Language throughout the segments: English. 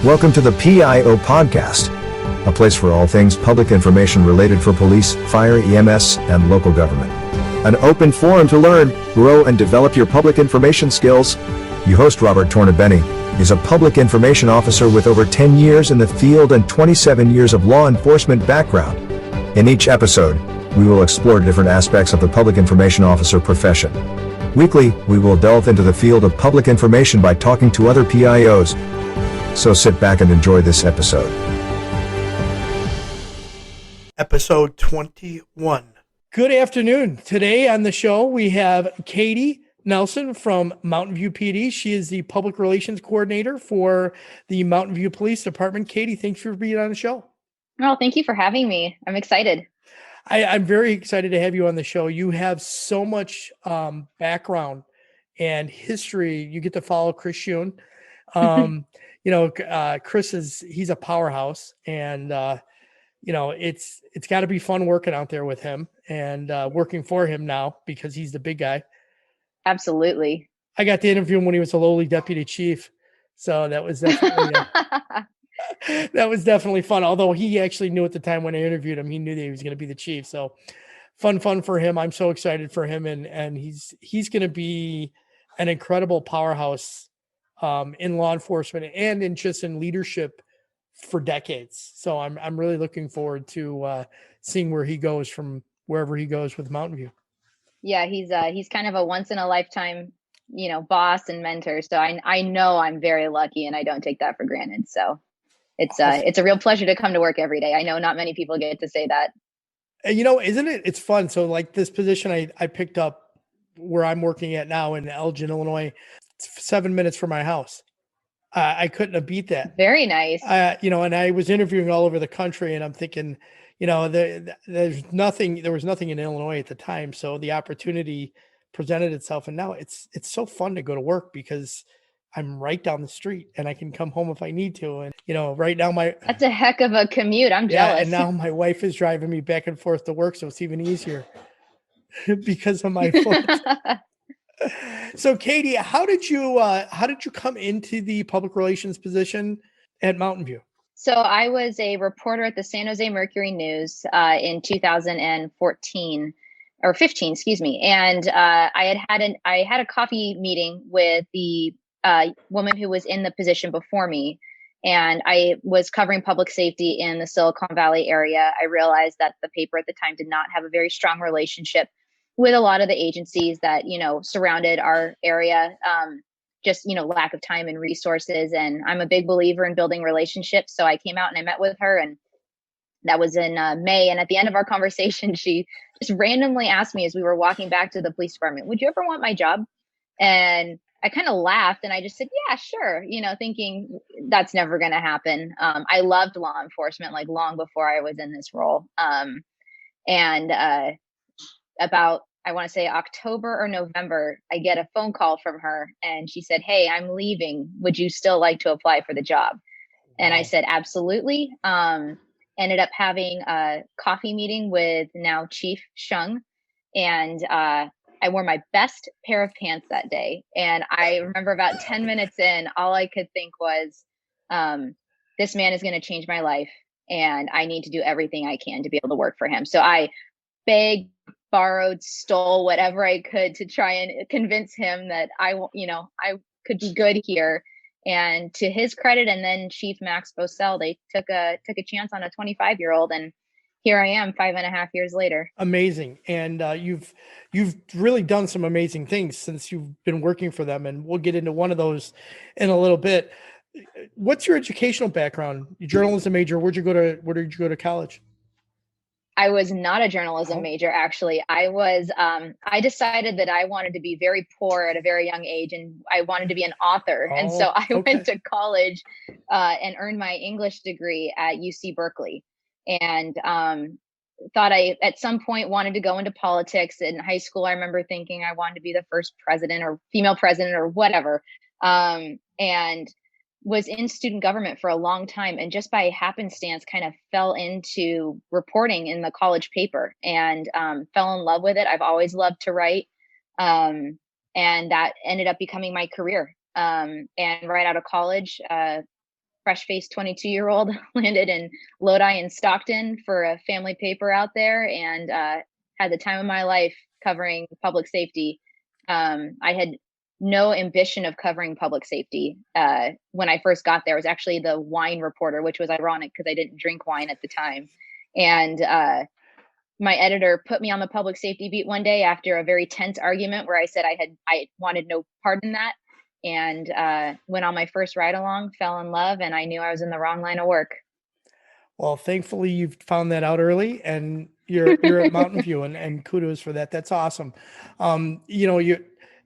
Welcome to the PIO Podcast, a place for all things public information related for police, fire, EMS, and local government. An open forum to learn, grow, and develop your public information skills. Your host, Robert Tornabene, is a public information officer with over 10 years in the field and 27 years of law enforcement background. In each episode, we will explore different aspects of the public information officer profession. Weekly, we will delve into the field of public information by talking to other PIOs. So sit back and enjoy this episode. Episode 21. Good afternoon. Today on the show, we have Katie Nelson from Mountain View PD. She is the public relations coordinator for the Mountain View Police Department. Katie, thanks for being on the show. Well, thank you for having me. I'm excited. I'm very excited to have you on the show. You have so much background and history. You get to follow Chris Schoen. Chris he's a powerhouse, and it's got to be fun working out there with him and working for him now because he's the big guy. Absolutely. I got to interview him when he was a lowly deputy chief, so that was definitely that was definitely fun. Although he actually knew at the time when I interviewed him, he knew that he was going to be the chief. So fun for him. I'm so excited for him, and he's going to be an incredible powerhouse in law enforcement and in leadership for decades. So I'm really looking forward to seeing where he goes from wherever he goes with Mountain View. Yeah, he's kind of a once in a lifetime, boss and mentor. So I know I'm very lucky, and I don't take that for granted. So it's a real pleasure to come to work every day. I know not many people get to say that. Isn't it? It's fun. So like this position I picked up where I'm working at now in Elgin, Illinois, it's 7 minutes from my house. I couldn't have beat that. Very nice. And I was interviewing all over the country, and I'm thinking, there was nothing in Illinois at the time. So the opportunity presented itself, and now it's so fun to go to work because I'm right down the street and I can come home if I need to. And, right now that's a heck of a commute. I'm jealous. And now my wife is driving me back and forth to work. So it's even easier because of my foot. So Katie, how did you come into the public relations position at Mountain View? So I was a reporter at the San Jose Mercury News in 2014 or 15, excuse me. And I had a coffee meeting with the woman who was in the position before me, and I was covering public safety in the Silicon Valley area. I realized that the paper at the time did not have a very strong relationship with a lot of the agencies that, surrounded our area, lack of time and resources. And I'm a big believer in building relationships. So I came out and I met with her, and that was in May. And at the end of our conversation, she just randomly asked me as we were walking back to the police department, "Would you ever want my job?" And I kind of laughed and I just said, "Yeah, sure." Thinking that's never going to happen. I loved law enforcement, like long before I was in this role. About, I want to say October or November, I get a phone call from her and she said, "Hey, I'm leaving. Would you still like to apply for the job?" And I said, "Absolutely." Ended up having a coffee meeting with now Chief Shung, and I wore my best pair of pants that day. And I remember about 10 minutes in, all I could think was, this man is going to change my life, and I need to do everything I can to be able to work for him. So I begged, borrowed, stole whatever I could to try and convince him that I could be good here. And to his credit, and then Chief Max Bosell, they took a chance on a 25-year-old, and here I am 5.5 years later. Amazing. And you've really done some amazing things since you've been working for them. And we'll get into one of those in a little bit. What's your educational background? Your journalism major. Where did you go to college? I was not a journalism major, actually. I decided that I wanted to be very poor at a very young age, and I wanted to be an author. And so I went to college and earned my English degree at UC Berkeley. And thought I, at some point, wanted to go into politics. In high school, I remember thinking I wanted to be the first president or female president or whatever. And was in student government for a long time, and just by happenstance kind of fell into reporting in the college paper and fell in love with it. I've always loved to write. And that ended up becoming my career. And right out of college, fresh-faced 22-year-old landed in Lodi and Stockton for a family paper out there, and had the time of my life covering public safety. I had no ambition of covering public safety. When I first got there, I was actually the wine reporter, which was ironic because I didn't drink wine at the time. And my editor put me on the public safety beat one day after a very tense argument where I said I wanted no part in that, and went on my first ride along, fell in love, and I knew I was in the wrong line of work. Well, thankfully you found that out early, and you're at Mountain View, and kudos for that. That's awesome.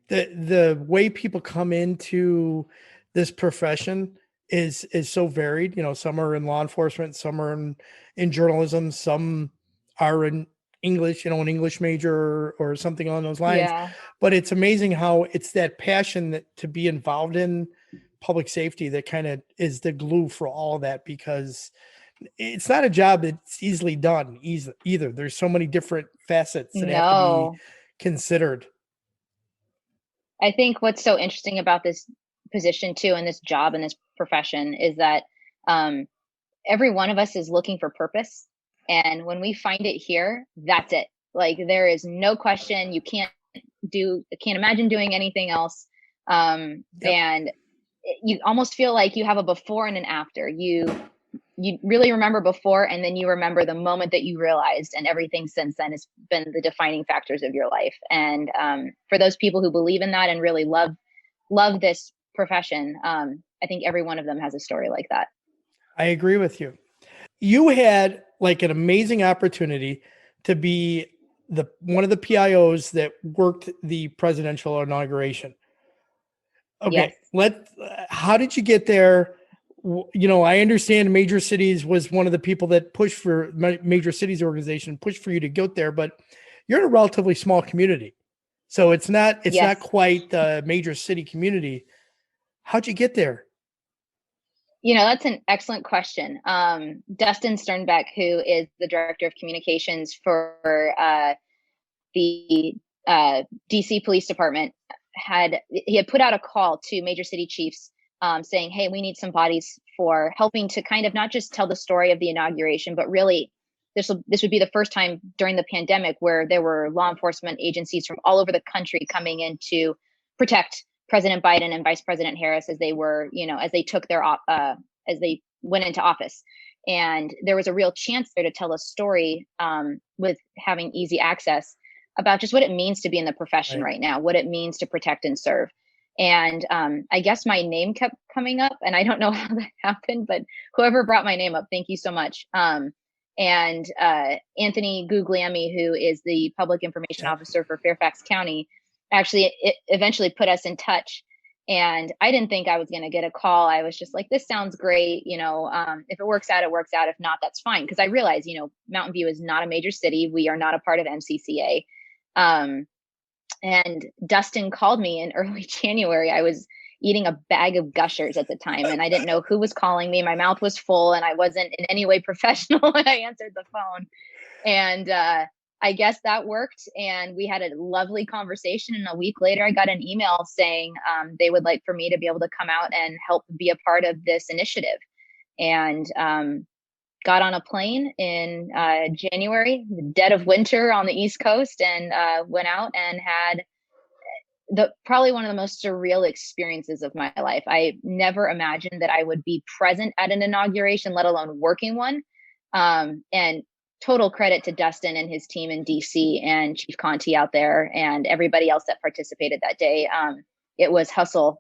The way people come into this profession is so varied. Some are in law enforcement, some are in journalism, some are in English, an English major or something along those lines. Yeah. But it's amazing how it's that passion that to be involved in public safety that kind of is the glue for all of that, because it's not a job that's easily done either. There's so many different facets that have to be considered. I think what's so interesting about this position too, and this job and this profession, is that every one of us is looking for purpose. And when we find it here, that's it. Like, there is no question. You can't imagine doing anything else. Yep. And you almost feel like you have a before and an after. You really remember before, and then you remember the moment that you realized, and everything since then has been the defining factors of your life. And for those people who believe in that and really love this profession, I think every one of them has a story like that. I agree with you. You had like an amazing opportunity to be one of the PIOs that worked the presidential inauguration. Okay. Yes. How did you get there? I understand Major Cities was one of the people that pushed for Major Cities organization, pushed for you to go there, but you're in a relatively small community. So it's not quite the major city community. How'd you get there? That's an excellent question. Dustin Sternbeck, who is the director of communications for the DC Police Department, had put out a call to major city chiefs saying, hey, we need some bodies for helping to kind of not just tell the story of the inauguration, but really this would be the first time during the pandemic where there were law enforcement agencies from all over the country coming in to protect President Biden and Vice President Harris as they were, as they took as they went into office. And there was a real chance there to tell a story with having easy access about just what it means to be in the profession right now, what it means to protect and serve. And I guess my name kept coming up, and I don't know how that happened, but whoever brought my name up, thank you so much. And Anthony Guglielmi, who is the public information officer for Fairfax County, actually eventually put us in touch. And I didn't think I was going to get a call. I was just like, this sounds great. If it works out, it works out. If not, that's fine. Because I realized, Mountain View is not a major city. We are not a part of MCCA. And Dustin called me in early January. I was eating a bag of Gushers at the time, and I didn't know who was calling me. My mouth was full, and I wasn't in any way professional when I answered the phone. And I guess that worked, and we had a lovely conversation. And a week later, I got an email saying they would like for me to be able to come out and help be a part of this initiative. And got on a plane in January, the dead of winter on the East Coast, and went out and had probably one of the most surreal experiences of my life. I never imagined that I would be present at an inauguration, let alone working one. And total credit to Dustin and his team in DC and Chief Conti out there and everybody else that participated that day. It was hustle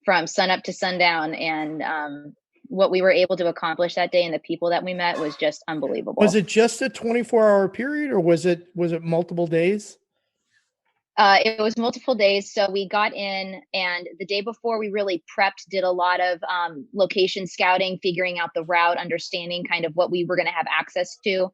from sunup to sundown, and what we were able to accomplish that day and the people that we met was just unbelievable. Was it just a 24-hour period, or was it multiple days? It was multiple days. So we got in, and the day before we really prepped, did a lot of location scouting, figuring out the route, understanding kind of what we were going to have access to.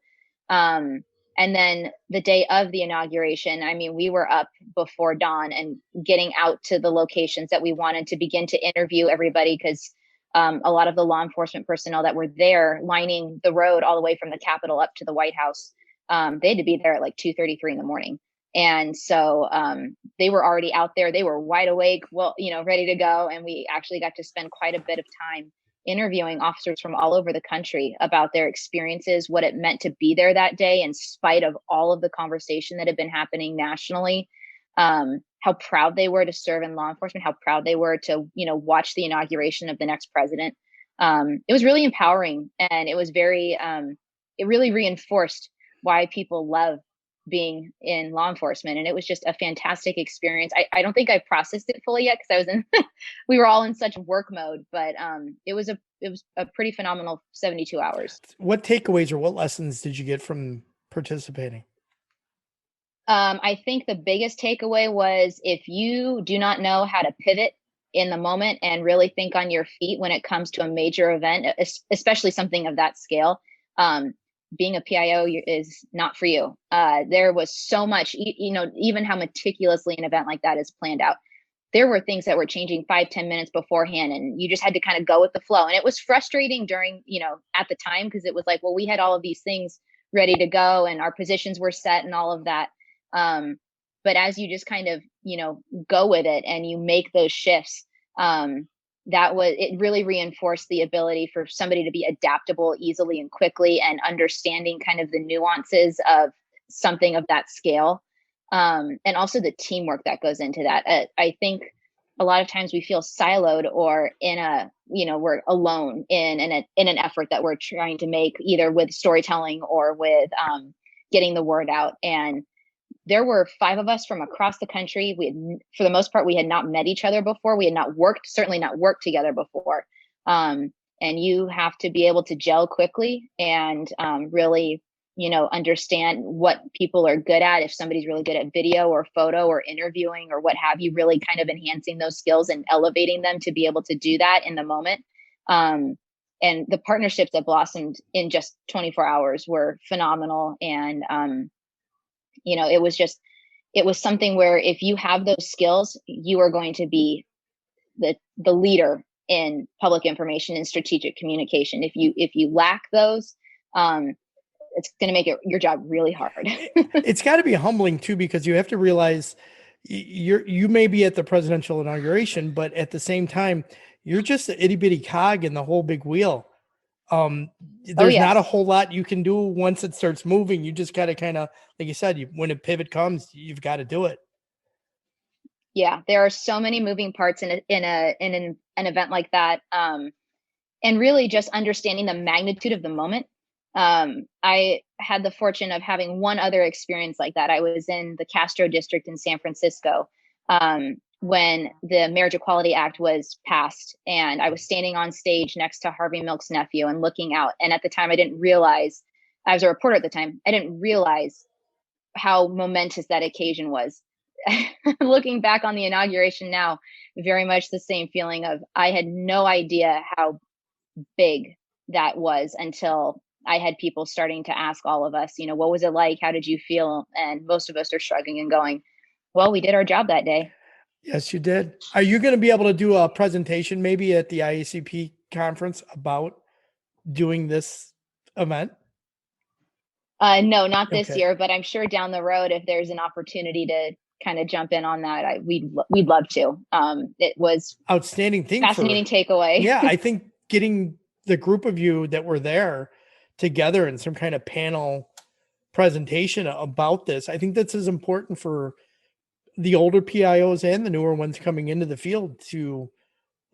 And then the day of the inauguration, we were up before dawn and getting out to the locations that we wanted to begin to interview everybody, because a lot of the law enforcement personnel that were there lining the road all the way from the Capitol up to the White House, they had to be there at like 2:33 in the morning. And so they were already out there. They were wide awake, ready to go. And we actually got to spend quite a bit of time interviewing officers from all over the country about their experiences, what it meant to be there that day, in spite of all of the conversation that had been happening nationally. How proud they were to serve in law enforcement, how proud they were to, watch the inauguration of the next president. It was really empowering, and it was it really reinforced why people love being in law enforcement. And it was just a fantastic experience. I don't think I processed it fully yet, because we were all in such work mode, but it was a pretty phenomenal 72 hours. What takeaways or what lessons did you get from participating? I think the biggest takeaway was, if you do not know how to pivot in the moment and really think on your feet when it comes to a major event, especially something of that scale, being a PIO is not for you. There was so much, even how meticulously an event like that is planned out. There were things that were changing 5-10 minutes beforehand, and you just had to kind of go with the flow. And it was frustrating during, at the time, because it was like, well, we had all of these things ready to go and our positions were set and all of that. But as you just kind of, go with it and you make those shifts, it really reinforced the ability for somebody to be adaptable easily and quickly, and understanding kind of the nuances of something of that scale. And also the teamwork that goes into that. I think a lot of times we feel siloed, or we're alone in an effort that we're trying to make, either with storytelling or with getting the word out. And there were 5 of us from across the country. For the most part, we had not met each other before. We had certainly not worked together before. And you have to be able to gel quickly and really, understand what people are good at. If somebody's really good at video or photo or interviewing or what have you, really kind of enhancing those skills and elevating them to be able to do that in the moment. And the partnerships that blossomed in just 24 hours were phenomenal. And, it was something where, if you have those skills, you are going to be the leader in public information and strategic communication. If you lack those, it's going to make your job really hard. It's got to be humbling too, because you have to realize you may be at the presidential inauguration, but at the same time, you're just an itty bitty cog in the whole big wheel. There's not a whole lot you can do once it starts moving. You just got to kind of, like you said, when a pivot comes, you've got to do it. Yeah, there are so many moving parts in an event like that, and really just understanding the magnitude of the moment. I had the fortune of having one other experience like that. I was in the Castro district in San Francisco when the Marriage Equality Act was passed, and I was standing on stage next to Harvey Milk's nephew and looking out. And at the time, I didn't realize, I was a reporter at the time, I didn't realize how momentous that occasion was. Looking back on the inauguration now, very much the same feeling of, I had no idea how big that was until I had people starting to ask all of us, what was it like? How did you feel? And most of us are shrugging and going, well, we did our job that day. Yes, you did. Are you going to be able to do a presentation maybe at the IACP conference about doing this event? No, not this year, but I'm sure down the road, if there's an opportunity to kind of jump in on that, we'd love to. It was outstanding thing, fascinating takeaway. Yeah, I think getting the group of you that were there together in some kind of panel presentation about this, I think that's as important for the older PIOs and the newer ones coming into the field to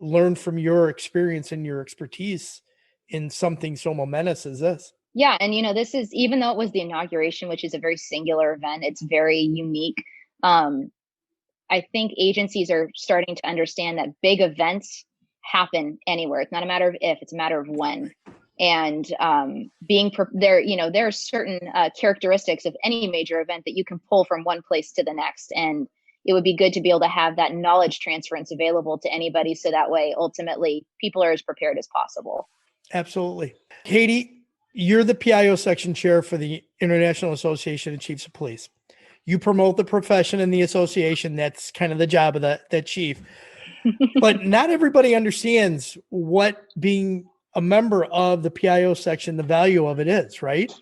learn from your experience and your expertise in something so momentous as this. Yeah. And, this is, even though it was the inauguration, which is a very singular event, it's very unique. I think agencies are starting to understand that big events happen anywhere. It's not a matter of if, it's a matter of when. And there are certain characteristics of any major event that you can pull from one place to the next. And it would be good to be able to have that knowledge transference available to anybody, so that way, ultimately, people are as prepared as possible. Absolutely. Katie, you're the PIO section chair for the International Association of Chiefs of Police. You promote the profession and the association. That's kind of the job of that chief. But not everybody understands what being a member of the PIO section, the value of it is, right?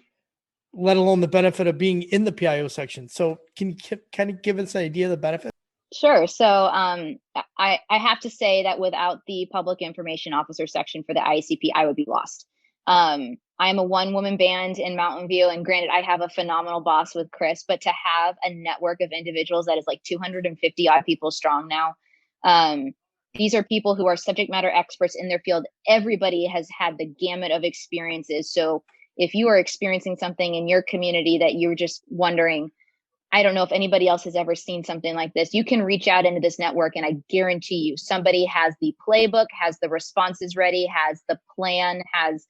Let alone the benefit of being in the PIO section. So can you kind of give us an idea of the benefit? Sure. So I have to say that without the public information officer section for the IACP, I would be lost. I am a one-woman band in Mountain View, and granted, I have a phenomenal boss with Chris, but to have a network of individuals that is like 250 odd people strong now, these are people who are subject matter experts in their field. Everybody has had the gamut of experiences. So if you are experiencing something in your community that you're just wondering, I don't know if anybody else has ever seen something like this, you can reach out into this network, and I guarantee you somebody has the playbook, has the responses ready, has the plan, has,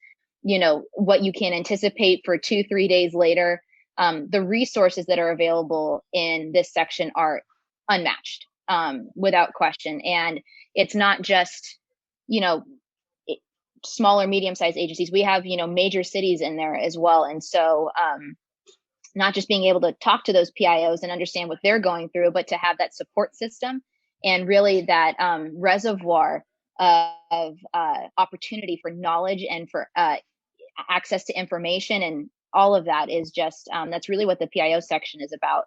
what you can anticipate for 2-3 days later. The resources that are available in this section are unmatched, without question. And it's not just, you know, small or medium-sized agencies. We have, major cities in there as well. And so, not just being able to talk to those PIOs and understand what they're going through, but to have that support system and really that reservoir of opportunity for knowledge and for access to information, and all of that is just that's really what the PIO section is about.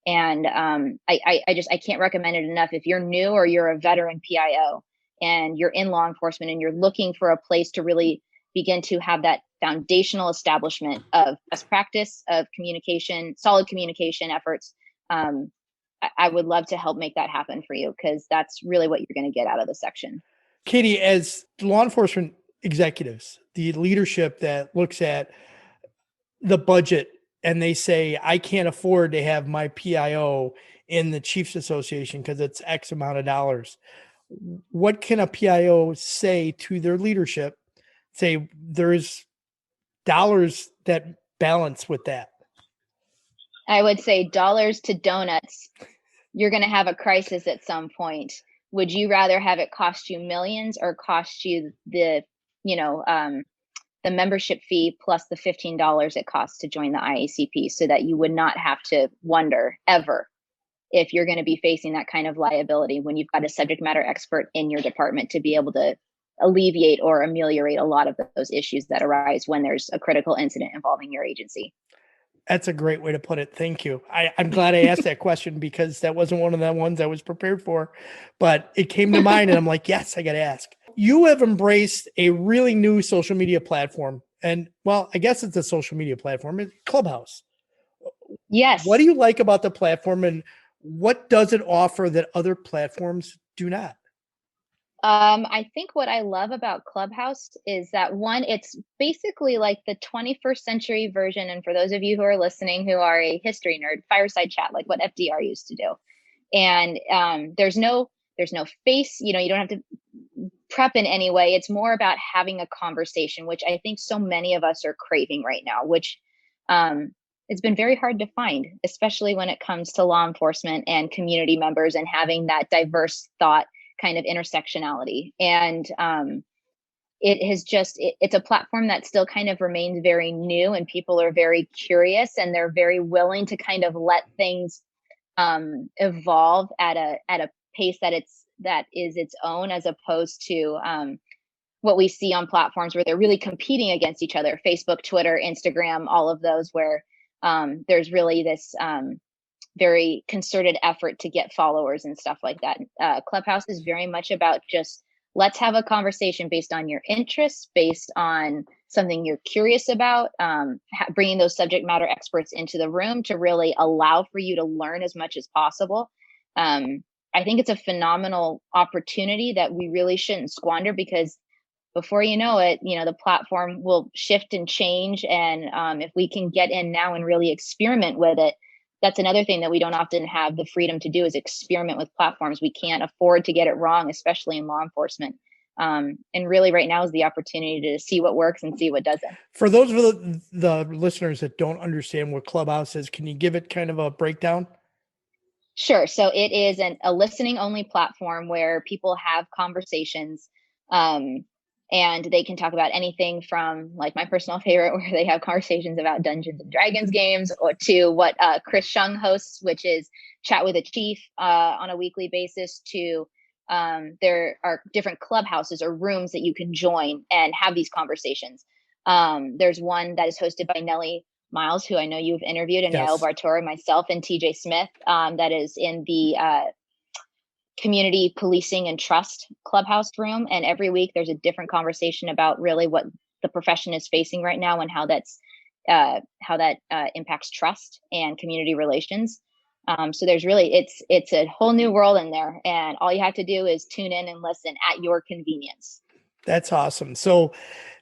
And I can't recommend it enough. If you're new or you're a veteran PIO and you're in law enforcement and you're looking for a place to really begin to have that foundational establishment of best practice of communication, solid communication efforts, I would love to help make that happen for you, because that's really what you're going to get out of the section. Katie, as law enforcement executives, the leadership that looks at the budget and they say, I can't afford to have my PIO in the Chiefs Association because it's X amount of dollars. What can a PIO say to their leadership? Say there's dollars that balance with that. I would say dollars to donuts. You're going to have a crisis at some point. Would you rather have it cost you millions or cost you the membership fee plus the $15 it costs to join the IACP, so that you would not have to wonder ever if you're going to be facing that kind of liability when you've got a subject matter expert in your department to be able to alleviate or ameliorate a lot of those issues that arise when there's a critical incident involving your agency. That's a great way to put it. Thank you. I'm glad I asked that question, because that wasn't one of the ones I was prepared for, but it came to mind and I'm like, yes, I got to ask. You have embraced a really new social media platform, and well, I guess it's a social media platform. It's Clubhouse. Yes. What do you like about the platform, and what does it offer that other platforms do not? I think what I love about Clubhouse is that, one, it's basically like the 21st century version. And for those of you who are listening who are a history nerd, fireside chat, like what FDR used to do. And there's no face, you don't have to prep in any way. It's more about having a conversation, which I think so many of us are craving right now, which it's been very hard to find, especially when it comes to law enforcement and community members and having that diverse thought kind of intersectionality. And it's a platform that still kind of remains very new, and people are very curious and they're very willing to kind of let things evolve at a pace that is its own, as opposed to what we see on platforms where they're really competing against each other, Facebook, Twitter, Instagram, all of those, where there's really this very concerted effort to get followers and stuff like that. Clubhouse is very much about just, let's have a conversation based on your interests, based on something you're curious about, bringing those subject matter experts into the room to really allow for you to learn as much as possible. I think it's a phenomenal opportunity that we really shouldn't squander, because before you know it, the platform will shift and change. And if we can get in now and really experiment with it, that's another thing that we don't often have the freedom to do, is experiment with platforms. We can't afford to get it wrong, especially in law enforcement. And really right now is the opportunity to see what works and see what doesn't. For those of the listeners that don't understand what Clubhouse is, can you give it kind of a breakdown? Sure. So it is a listening only platform where people have conversations. And they can talk about anything from, like, my personal favorite, where they have conversations about Dungeons and Dragons games, or to what Chris Shung hosts, which is Chat with a Chief on a weekly basis, to there are different clubhouses or rooms that you can join and have these conversations. There's one that is hosted by Nellie Miles, who I know you've interviewed, and Yes. Yael Bartor, myself, and TJ Smith, that is in the community policing and trust clubhouse room. And every week there's a different conversation about really what the profession is facing right now and how that impacts trust and community relations. So there's really, it's a whole new world in there, and all you have to do is tune in and listen at your convenience. That's awesome. So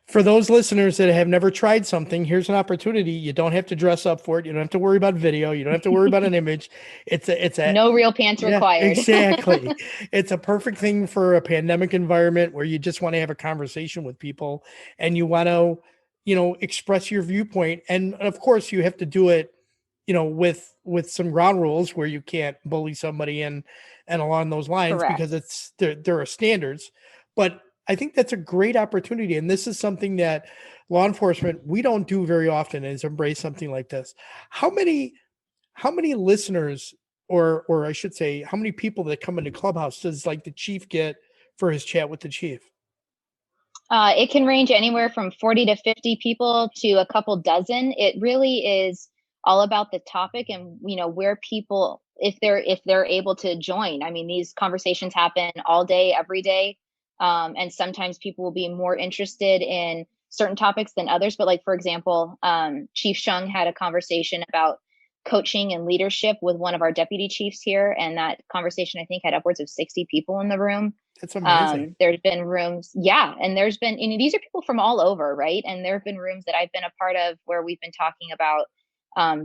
for those listeners that have never tried something, here's an opportunity. You don't have to dress up for it. You don't have to worry about video. You don't have to worry about an image. It's a no real pants required. Exactly. It's a perfect thing for a pandemic environment where you just want to have a conversation with people and you want to, express your viewpoint. And of course you have to do it, with some ground rules where you can't bully somebody and along those lines. Correct. Because there are standards, but I think that's a great opportunity. And this is something that law enforcement, we don't do very often, is embrace something like this. How many listeners, or I should say, how many people that come into Clubhouse does like the chief get for his chat with the chief? It can range anywhere from 40 to 50 people to a couple dozen. It really is all about the topic and, where people, if they're able to join. I mean, these conversations happen all day, every day. And sometimes people will be more interested in certain topics than others. But like, for example, Chief Shung had a conversation about coaching and leadership with one of our deputy chiefs here. And that conversation, I think, had upwards of 60 people in the room. That's amazing. There's been rooms. Yeah. And there's been, these are people from all over, right? And there have been rooms that I've been a part of where we've been talking about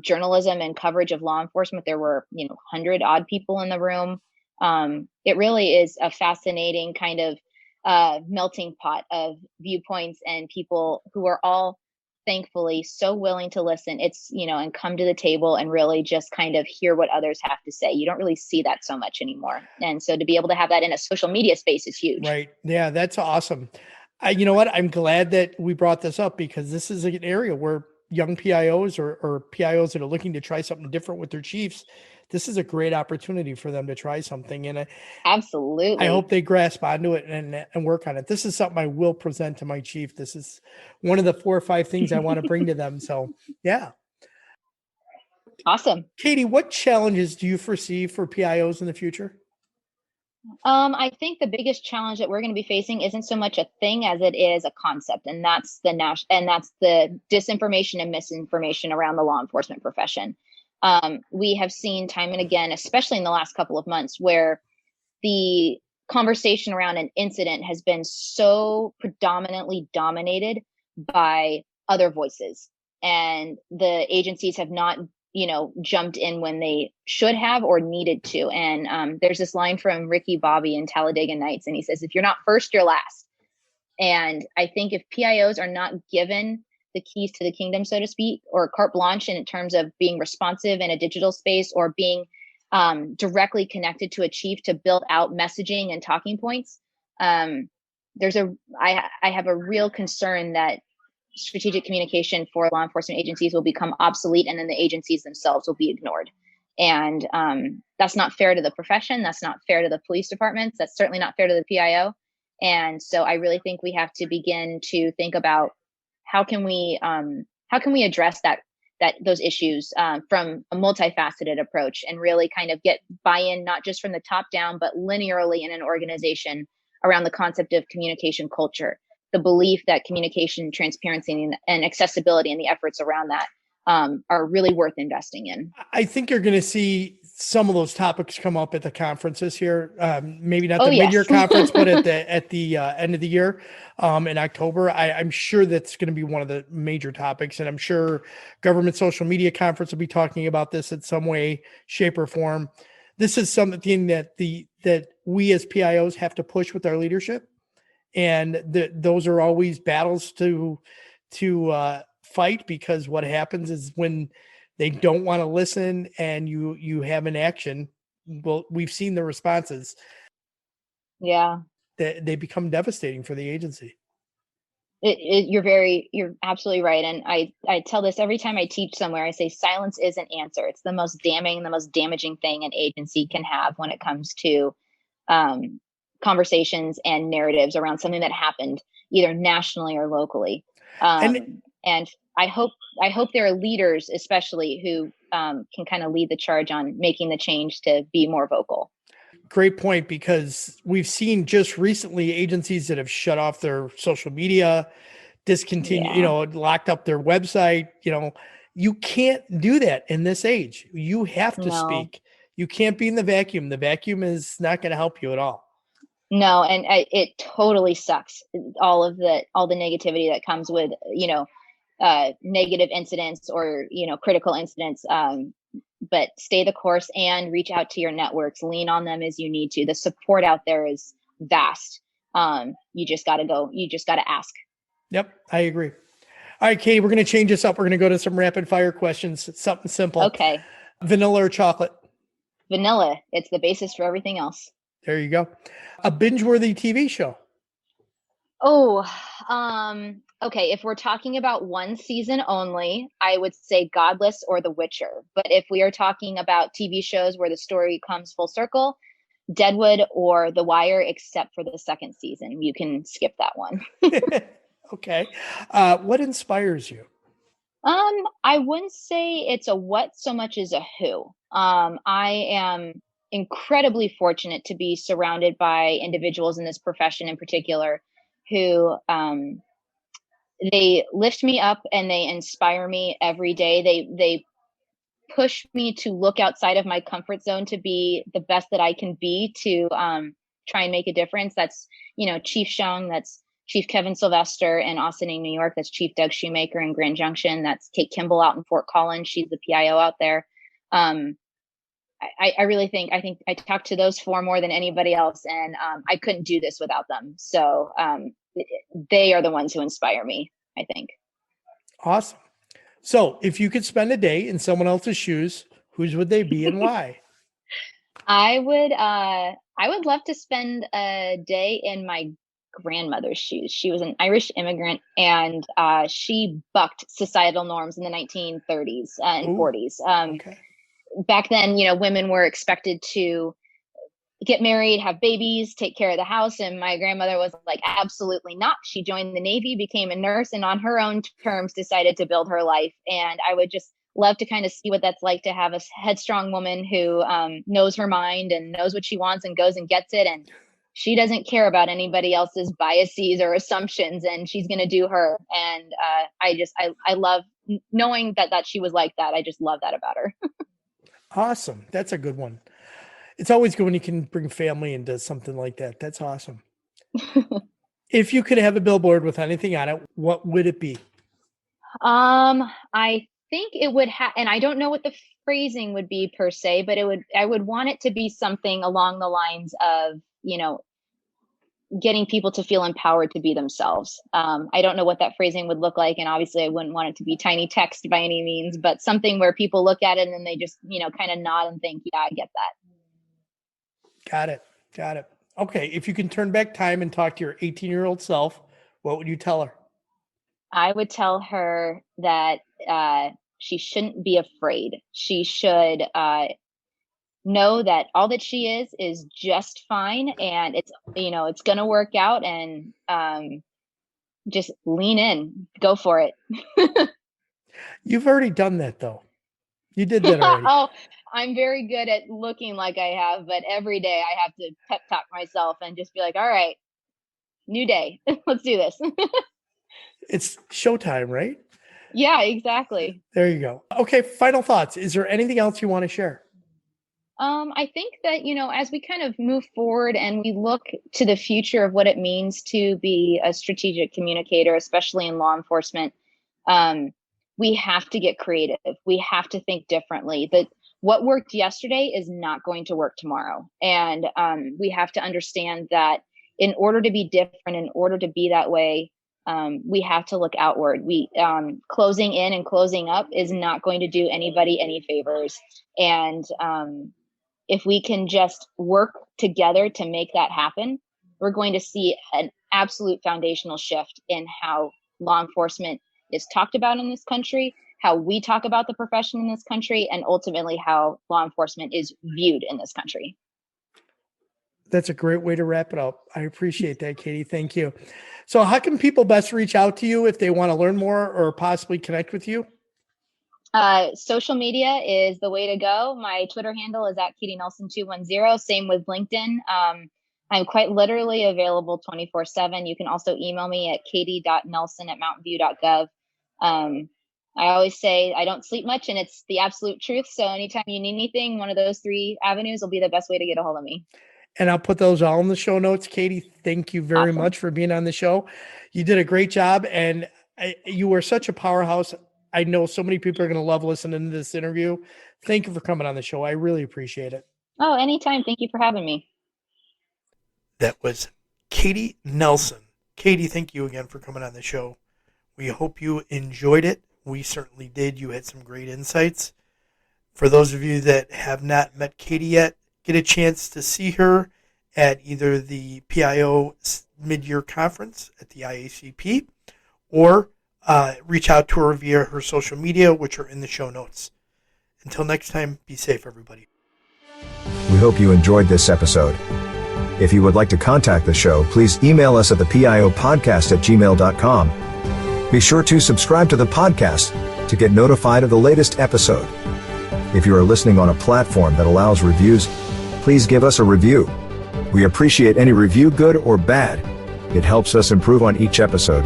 journalism and coverage of law enforcement. There were, 100 odd people in the room. It really is a fascinating kind of melting pot of viewpoints and people who are all thankfully so willing to listen. It's, and come to the table and really just kind of hear what others have to say. You don't really see that so much anymore. And so to be able to have that in a social media space is huge. Right. Yeah, that's awesome. You know what? I'm glad that we brought this up because this is an area where young PIOs or PIOs that are looking to try something different with their chiefs, this is a great opportunity for them to try something. And absolutely, I hope they grasp onto it and work on it. This is something I will present to my chief. This is one of the 4 or 5 things I want to bring to them. So yeah. Awesome. Katie, what challenges do you foresee for PIOs in the future? I think the biggest challenge that we're going to be facing isn't so much a thing as it is a concept, and that's the disinformation and misinformation around the law enforcement profession. We have seen time and again, especially in the last couple of months, where the conversation around an incident has been so predominantly dominated by other voices, and the agencies have not jumped in when they should have or needed to. And there's this line from Ricky Bobby in Talladega Nights, and he says, if you're not first, you're last. And I think if PIOs are not given the keys to the kingdom, so to speak, or carte blanche in terms of being responsive in a digital space or being directly connected to a chief to build out messaging and talking points, I have a real concern that strategic communication for law enforcement agencies will become obsolete, and then the agencies themselves will be ignored. And that's not fair to the profession. That's not fair to the police departments. That's certainly not fair to the PIO. And so I really think we have to begin to think about how can we address those issues from a multifaceted approach and really kind of get buy-in, not just from the top down, but linearly in an organization around the concept of communication culture, the belief that communication, transparency, and accessibility and the efforts around that are really worth investing in. I think you're going to see some of those topics come up at the conferences here. Maybe not the mid-year conference, but at the end of the year in October. I'm sure that's going to be one of the major topics, and I'm sure Government Social Media Conference will be talking about this in some way, shape, or form. This is something that we as PIOs have to push with our leadership, and those are always battles to fight, because what happens is when they don't want to listen and you have an action, well, we've seen the responses. Yeah. They become devastating for the agency. You're absolutely right. And I tell this every time I teach somewhere. I say silence is an answer. It's the most damning, the most damaging thing an agency can have when it comes to conversations and narratives around something that happened either nationally or locally. And I hope there are leaders, especially, who can kind of lead the charge on making the change to be more vocal. great point, because we've seen just recently agencies that have shut off their social media, discontinued, locked up their website. You can't do that in this age. You have to speak. You can't be in the vacuum. The vacuum is not going to help you at all. No, and it totally sucks. All the negativity that comes with, negative incidents or, critical incidents. But stay the course and reach out to your networks, lean on them as you need to. The support out there is vast. You just got to go. You just got to ask. Yep. I agree. All right, Katie, we're going to change this up. We're going to go to some rapid fire questions. It's something simple. Okay. Vanilla or chocolate? Vanilla. It's the basis for everything else. There you go. A binge-worthy TV show? Oh, okay. If we're talking about one season only, I would say Godless or The Witcher. But if we are talking about TV shows where the story comes full circle, Deadwood or The Wire, except for the second season. You can skip that one. Okay. What inspires you? I wouldn't say it's a what so much as a who. I am incredibly fortunate to be surrounded by individuals in this profession in particular who they lift me up and they inspire me every day. They push me to look outside of my comfort zone to be the best that I can be, to try and make a difference. That's, Chief Shung, that's Chief Kevin Sylvester in Austining, New York. That's Chief Doug Shoemaker in Grand Junction. That's Kate Kimball out in Fort Collins. She's the PIO out there. I really think I talk to those four more than anybody else, and I couldn't do this without them. So they are the ones who inspire me, I think. Awesome. So if you could spend a day in someone else's shoes, whose would they be and why? I would love to spend a day in my grandmother's shoes. She was an Irish immigrant, and she bucked societal norms in the 1930s and 40s. Okay. Back then, women were expected to get married, have babies, take care of the house. And my grandmother was like, absolutely not. She joined the Navy, became a nurse, and on her own terms decided to build her life. And I would just love to kind of see what that's like to have a headstrong woman who knows her mind and knows what she wants and goes and gets it. And she doesn't care about anybody else's biases or assumptions, and she's going to do her. And I love knowing that she was like that. I just love that about her. Awesome. That's a good one. It's always good when you can bring family into something like that. That's awesome. If you could have a billboard with anything on it, what would it be? I think it would have, and I don't know what the phrasing would be per se, but I would want it to be something along the lines of, getting people to feel empowered to be themselves. I don't know what that phrasing would look like. And obviously I wouldn't want it to be tiny text by any means, but something where people look at it and then they just, kind of nod and think, yeah, I get that. Got it. Okay. If you can turn back time and talk to your 18-year-old self, what would you tell her? I would tell her that she shouldn't be afraid. She should know that all that she is just fine, and it's going to work out, and just lean in, go for it. You've already done that though. You did that already. Oh, I'm very good at looking like I have, but every day I have to pep talk myself and just be like, all right, new day. Let's do this. It's showtime, right? Yeah, exactly. There you go. Okay. Final thoughts. Is there anything else you want to share? I think that, as we kind of move forward and we look to the future of what it means to be a strategic communicator, especially in law enforcement, we have to get creative. We have to think differently. That what worked yesterday is not going to work tomorrow. And we have to understand that in order to be different, in order to be that way, we have to look outward. Closing in and closing up is not going to do anybody any favors. And if we can just work together to make that happen, we're going to see an absolute foundational shift in how law enforcement is talked about in this country, how we talk about the profession in this country, and ultimately how law enforcement is viewed in this country. That's a great way to wrap it up. I appreciate that, Katie. Thank you. So how can people best reach out to you if they want to learn more or possibly connect with you? Social media is the way to go. My Twitter handle is at Katie Nelson210. Same with LinkedIn. I'm quite literally available 24/7. You can also email me at katie.nelson@mountainview.gov. I always say I don't sleep much, and it's the absolute truth. So anytime you need anything, one of those three avenues will be the best way to get a hold of me. And I'll put those all in the show notes. Katie, thank you very Awesome. much for being on the show. You did a great job, and you were such a powerhouse. I know so many people are going to love listening to this interview. Thank you for coming on the show. I really appreciate it. Oh, anytime. Thank you for having me. That was Katie Nelson. Katie, thank you again for coming on the show. We hope you enjoyed it. We certainly did. You had some great insights. For those of you that have not met Katie yet, get a chance to see her at either the PIO mid-year conference at the IACP or reach out to her via her social media, which are in the show notes. Until next time, be safe, everybody. We hope you enjoyed this episode. If you would like to contact the show, please email us at thepiopodcast@gmail.com. Be sure to subscribe to the podcast to get notified of the latest episode. If you are listening on a platform that allows reviews, please give us a review. We appreciate any review, good or bad. It helps us improve on each episode.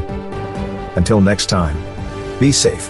Until next time, be safe.